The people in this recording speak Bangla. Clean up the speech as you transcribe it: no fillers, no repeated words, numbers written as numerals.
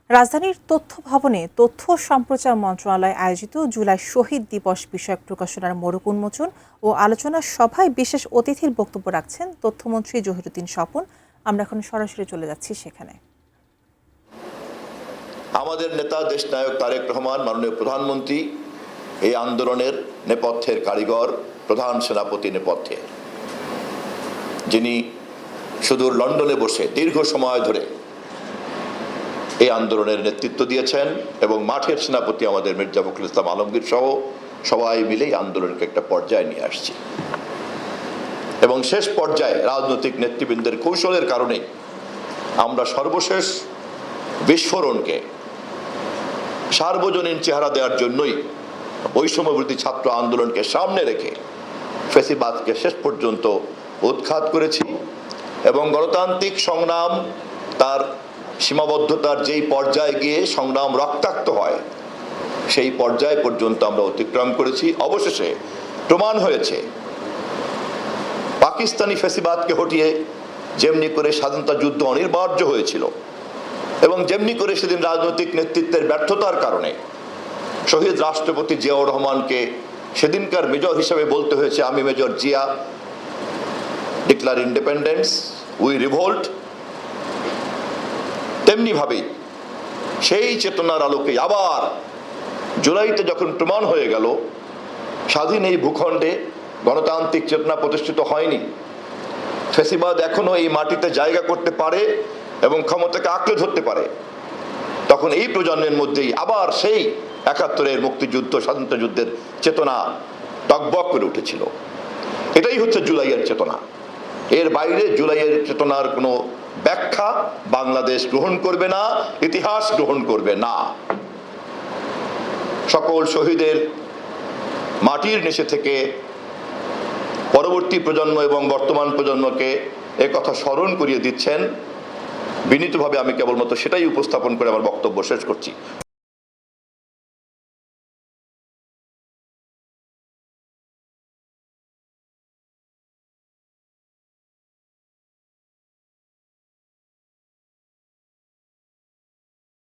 রাজধানীর তথ্য ভবনে তথ্য ও সম্প্রচার মন্ত্রণালয় আয়োজিত জুলাই শহীদ দিবস বিষয়ক প্রকাশনার মোড়ক উন্মোচন ও আলোচনা সভায় বিশেষ অতিথির বক্তব্য রাখছেন তথ্যমন্ত্রী জহিরুদ্দিন স্বপন। আমরা এখন সরাসরি চলে যাচ্ছি সেখানে। আমাদের নেতা দেশনায়ক তারেক রহমান মাননীয় প্রধানমন্ত্রী এই আন্দোলনের নেপথ্যের কারিগর, প্রধান সেনাপতি নেপথ্যে, যিনি সুদূর লন্ডনে বসে দীর্ঘ সময় ধরে এই আন্দোলনের নেতৃত্ব দিয়েছেন এবং মাঠের সেনাপতি আমাদের মির্জা ফখরুল ইসলাম আলমগীর সহ সবাই মিলেই আন্দোলনকে একটা পর্যায়ে নিয়ে আসছে এবং শেষ পর্যায়ে রাজনৈতিক নেতৃবৃন্দের কৌশলের কারণে আমরা সর্বশেষ বিস্ফোরণকে সার্বজনীন চেহারা দেওয়ার জন্যই বৈষম্যবিরোধী ছাত্র আন্দোলনকে সামনে রেখে ফ্যাসিবাদকে শেষ পর্যন্ত উৎখাত করেছি এবং গণতান্ত্রিক সংগ্রাম তার সীমাবদ্ধতার যেই পর্যায়ে গিয়ে সংগ্রাম রক্তাক্ত হয় সেই পর্যায় পর্যন্ত আমরা অতিক্রম করেছি। অবশেষে প্রমাণ হয়েছে পাকিস্তানি ফ্যাসিবাদকে হটিয়ে যেমনি করে স্বাধীনতা যুদ্ধ অনিবার্য হয়েছিল এবং যেমনি করে সেদিন রাজনৈতিক নেতৃত্বের ব্যর্থতার কারণে শহীদ রাষ্ট্রপতি জিয়াউর রহমানকে সেদিনকার মেজর হিসেবে বলতে হয়েছে, আমি major Zia, declare independence, we revolt, তেমনি ভাবেই সেই চেতনার আলোকে আবার জুলাইতে যখন প্রমাণ হয়ে গেল স্বাধীন এই ভূখণ্ডে গণতান্ত্রিক চেতনা প্রতিষ্ঠিত হয়নি, ফ্যাসিবাদ এখনো এই মাটিতে জায়গা করতে পারে এবং ক্ষমতাকে আঁকড়ে ধরতে পারে, তখন এই প্রজন্মের মধ্যেই আবার সেই ৭১-এর মুক্তিযুদ্ধ, স্বাধীনতা যুদ্ধের চেতনা টগবগ করে উঠেছিল। এটাই হচ্ছে জুলাইয়ের চেতনা। এর বাইরে জুলাইয়ের চেতনার কোনো ব্যাখ্যা বাংলাদেশ গ্রহণ করবে না, ইতিহাস গ্রহণ করবে না। সকল শহীদের মাটির নিচে থেকে পরবর্তী প্রজন্ম এবং বর্তমান প্রজন্মকে একথা স্মরণ করিয়ে দিচ্ছেন। বিনীতভাবে আমি কেবলমাত্র সেটাই উপস্থাপন করে আমার বক্তব্য শেষ করছি।